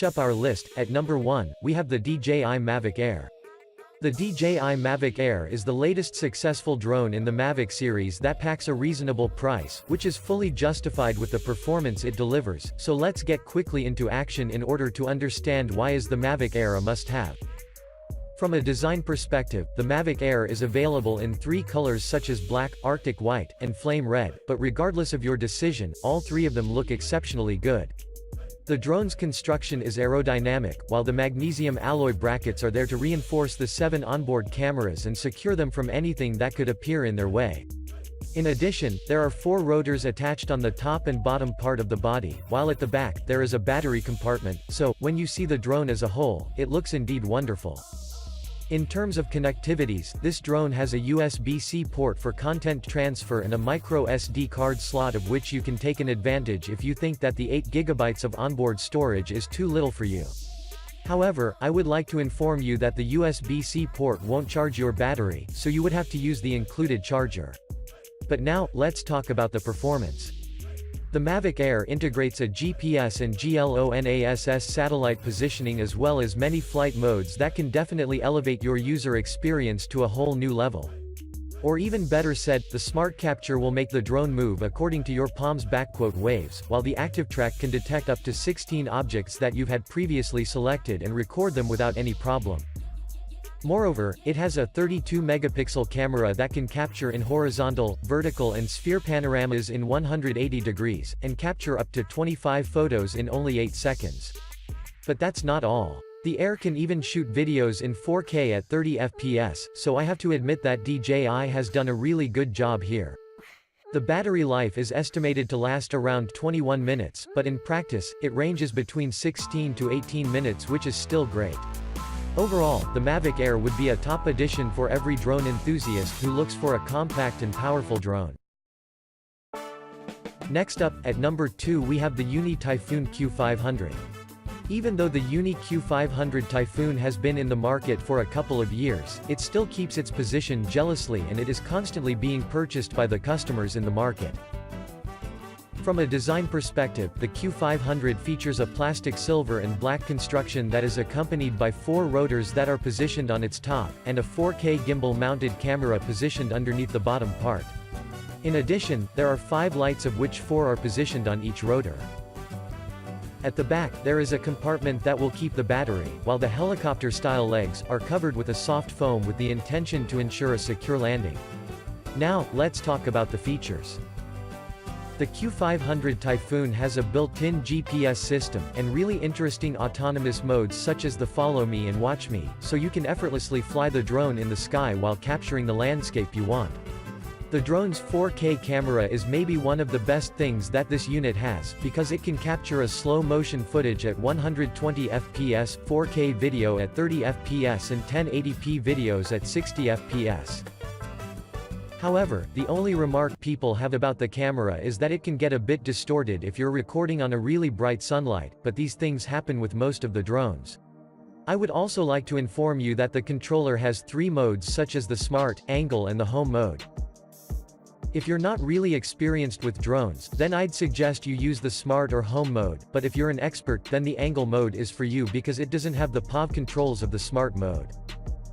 Up our list, at number 1, we have the DJI Mavic Air. The DJI Mavic Air is the latest successful drone in the Mavic series that packs a reasonable price, which is fully justified with the performance it delivers, so let's get quickly into action in order to understand why is the Mavic Air a must-have. From a design perspective, the Mavic Air is available in 3 colors such as black, Arctic white, and flame red, but regardless of your decision, all 3 of them look exceptionally good. The drone's construction is aerodynamic, while the magnesium alloy brackets are there to reinforce the 7 onboard cameras and secure them from anything that could appear in their way. In addition, there are 4 rotors attached on the top and bottom part of the body, while at the back, there is a battery compartment, so, when you see the drone as a whole, it looks indeed wonderful. In terms of connectivities, this drone has a USB-C port for content transfer and a micro SD card slot, of which you can take an advantage if you think that the 8 GB of onboard storage is too little for you. However, I would like to inform you that the USB-C port won't charge your battery, so you would have to use the included charger. But now, let's talk about the performance. The Mavic Air integrates a GPS and GLONASS satellite positioning as well as many flight modes that can definitely elevate your user experience to a whole new level. Or even better said, the Smart Capture will make the drone move according to your palm's waves, while the Active Track can detect up to 16 objects that you've had previously selected and record them without any problem. Moreover, it has a 32-megapixel camera that can capture in horizontal, vertical and sphere panoramas in 180 degrees, and capture up to 25 photos in only 8 seconds. But that's not all. The Air can even shoot videos in 4K at 30 FPS, so I have to admit that DJI has done a really good job here. The battery life is estimated to last around 21 minutes, but in practice, it ranges between 16 to 18 minutes, which is still great. Overall, the Mavic Air would be a top addition for every drone enthusiast who looks for a compact and powerful drone. Next up, at number 2 we have the Uni Typhoon Q500. Even though the Uni Q500 Typhoon has been in the market for a couple of years, it still keeps its position jealously and it is constantly being purchased by the customers in the market. From a design perspective, the Q500 features a plastic silver and black construction that is accompanied by 4 rotors that are positioned on its top, and a 4K gimbal-mounted camera positioned underneath the bottom part. In addition, there are 5 lights of which 4 are positioned on each rotor. At the back, there is a compartment that will keep the battery, while the helicopter-style legs are covered with a soft foam with the intention to ensure a secure landing. Now, let's talk about the features. The Q500 Typhoon has a built-in GPS system, and really interesting autonomous modes such as the Follow Me and Watch Me, so you can effortlessly fly the drone in the sky while capturing the landscape you want. The drone's 4K camera is maybe one of the best things that this unit has, because it can capture a slow-motion footage at 120 fps, 4K video at 30 fps and 1080p videos at 60 fps. However, the only remark people have about the camera is that it can get a bit distorted if you're recording on a really bright sunlight, but these things happen with most of the drones. I would also like to inform you that the controller has 3 modes such as the Smart, Angle and the Home mode. If you're not really experienced with drones, then I'd suggest you use the Smart or Home mode, but if you're an expert, then the Angle mode is for you because it doesn't have the POV controls of the Smart mode.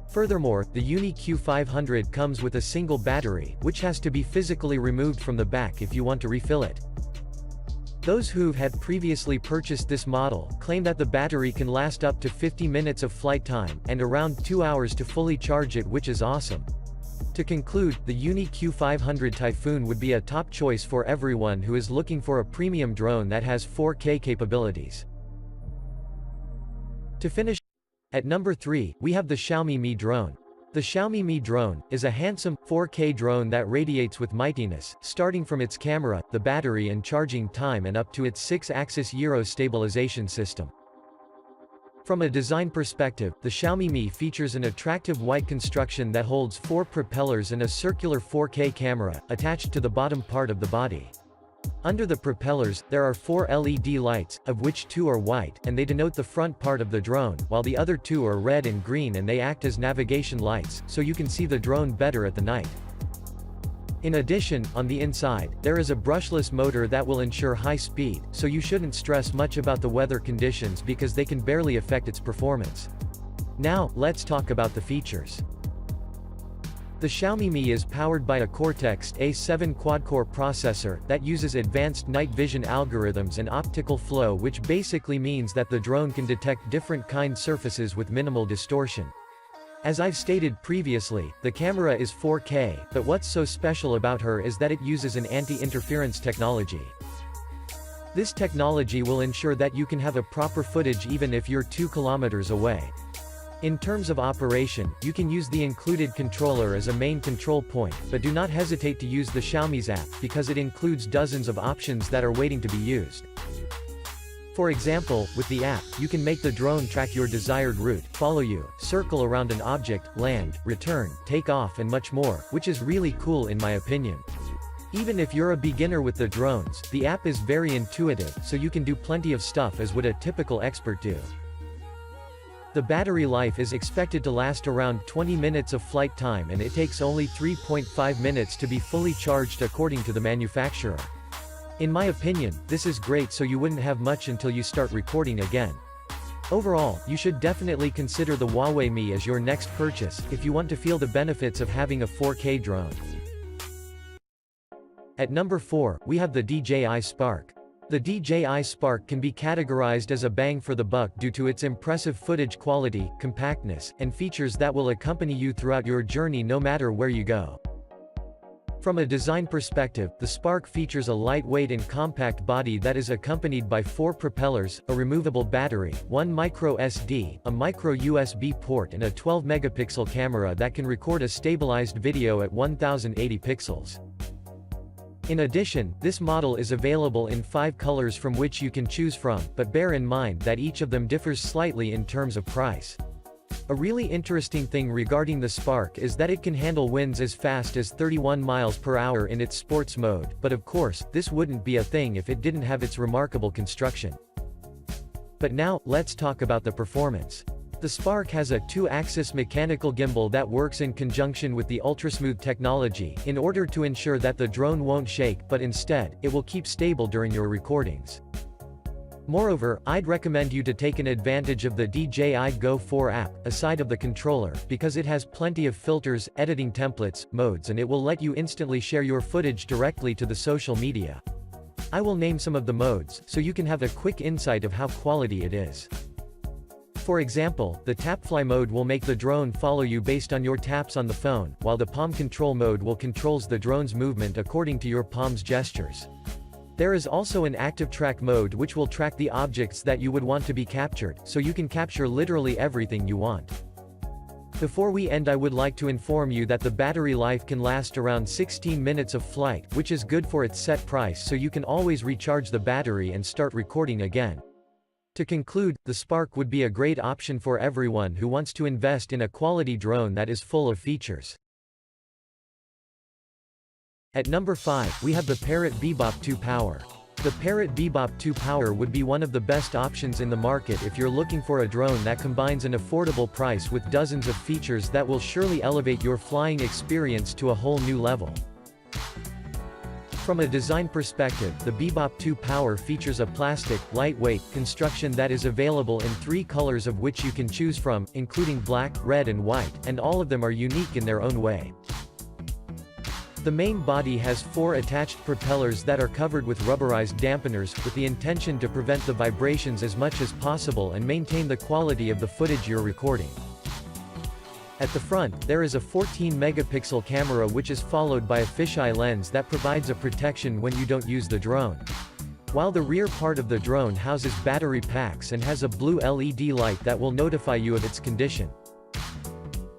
Furthermore, the Uni Q500 comes with a single battery, which has to be physically removed from the back if you want to refill it. Those who've had previously purchased this model claim that the battery can last up to 50 minutes of flight time, and around 2 hours to fully charge it, which is awesome. To conclude, the Uni Q500 Typhoon would be a top choice for everyone who is looking for a premium drone that has 4K capabilities. To finish, at number 3, we have the Xiaomi Mi Drone. The Xiaomi Mi Drone is a handsome, 4K drone that radiates with mightiness, starting from its camera, the battery and charging time and up to its 6-axis gyro stabilization system. From a design perspective, the Xiaomi Mi features an attractive white construction that holds 4 propellers and a circular 4K camera, attached to the bottom part of the body. Under the propellers, there are 4 LED lights, of which 2 are white, and they denote the front part of the drone, while the other 2 are red and green and they act as navigation lights, so you can see the drone better at the night. In addition, on the inside, there is a brushless motor that will ensure high speed, so you shouldn't stress much about the weather conditions because they can barely affect its performance. Now, let's talk about the features. The Xiaomi Mi is powered by a Cortex-A7 quad-core processor that uses advanced night vision algorithms and optical flow, which basically means that the drone can detect different kind surfaces with minimal distortion. As I've stated previously, the camera is 4K, but what's so special about her is that it uses an anti-interference technology. This technology will ensure that you can have a proper footage even if you're 2 kilometers away. In terms of operation, you can use the included controller as a main control point, but do not hesitate to use the Xiaomi's app because it includes dozens of options that are waiting to be used. For example, with the app, you can make the drone track your desired route, follow you, circle around an object, land, return, take off and much more, which is really cool in my opinion. Even if you're a beginner with the drones, the app is very intuitive, so you can do plenty of stuff as would a typical expert do. The battery life is expected to last around 20 minutes of flight time, and it takes only 3.5 minutes to be fully charged according to the manufacturer. In my opinion, this is great, so you wouldn't have much until you start recording again. Overall, you should definitely consider the Huawei Mi as your next purchase, if you want to feel the benefits of having a 4K drone. At number 4, we have the DJI Spark. The DJI Spark can be categorized as a bang for the buck due to its impressive footage quality, compactness, and features that will accompany you throughout your journey no matter where you go. From a design perspective, the Spark features a lightweight and compact body that is accompanied by 4 propellers, a removable battery, 1 micro SD, a micro USB port and a 12-megapixel camera that can record a stabilized video at 1080 pixels. In addition, this model is available in 5 colors from which you can choose from, but bear in mind that each of them differs slightly in terms of price. A really interesting thing regarding the Spark is that it can handle winds as fast as 31 miles per hour in its sports mode, but of course, this wouldn't be a thing if it didn't have its remarkable construction. But now, let's talk about the performance. The Spark has a 2-axis mechanical gimbal that works in conjunction with the ultrasmooth technology, in order to ensure that the drone won't shake, but instead, it will keep stable during your recordings. Moreover, I'd recommend you to take an advantage of the DJI Go 4 app, aside of the controller, because it has plenty of filters, editing templates, modes, and it will let you instantly share your footage directly to the social media. I will name some of the modes, so you can have a quick insight of how quality it is. For example, the TapFly mode will make the drone follow you based on your taps on the phone, while the palm control mode will controls the drone's movement according to your palm's gestures. There is also an active track mode which will track the objects that you would want to be captured, so you can capture literally everything you want. Before we end, I would like to inform you that the battery life can last around 16 minutes of flight, which is good for its set price, so you can always recharge the battery and start recording again. To conclude, the Spark would be a great option for everyone who wants to invest in a quality drone that is full of features. At number 5, we have the Parrot Bebop 2 Power. The Parrot Bebop 2 Power would be one of the best options in the market if you're looking for a drone that combines an affordable price with dozens of features that will surely elevate your flying experience to a whole new level. From a design perspective, the Bebop 2 Power features a plastic, lightweight construction that is available in 3 colors of which you can choose from, including black, red and white, and all of them are unique in their own way. The main body has 4 attached propellers that are covered with rubberized dampeners, with the intention to prevent the vibrations as much as possible and maintain the quality of the footage you're recording. At the front, there is a 14-megapixel camera which is followed by a fisheye lens that provides a protection when you don't use the drone. While the rear part of the drone houses battery packs and has a blue LED light that will notify you of its condition.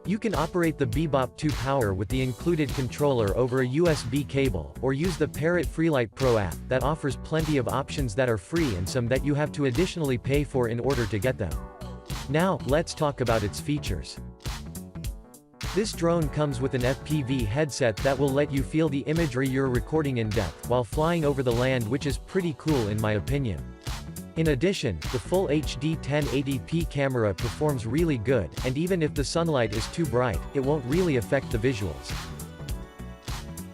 You can operate the Bebop 2 Power with the included controller over a USB cable, or use the Parrot Freelite Pro app, that offers plenty of options that are free and some that you have to additionally pay for in order to get them. Now, let's talk about its features. This drone comes with an FPV headset that will let you feel the imagery you're recording in depth while flying over the land, which is pretty cool in my opinion. In addition, the full HD 1080p camera performs really good, and even if the sunlight is too bright, it won't really affect the visuals.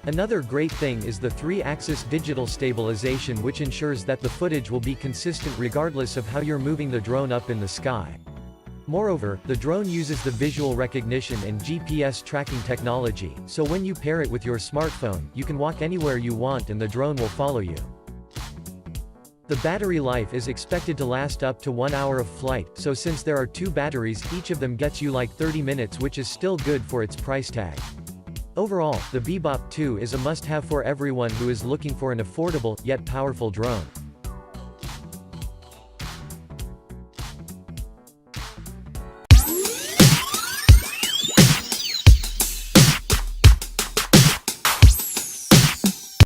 Another great thing is the 3-axis digital stabilization, which ensures that the footage will be consistent regardless of how you're moving the drone up in the sky. Moreover, the drone uses the visual recognition and GPS tracking technology, so when you pair it with your smartphone, you can walk anywhere you want and the drone will follow you. The battery life is expected to last up to 1 hour of flight, so since there are 2 batteries, each of them gets you like 30 minutes, which is still good for its price tag. Overall, the Bebop 2 is a must-have for everyone who is looking for an affordable, yet powerful drone.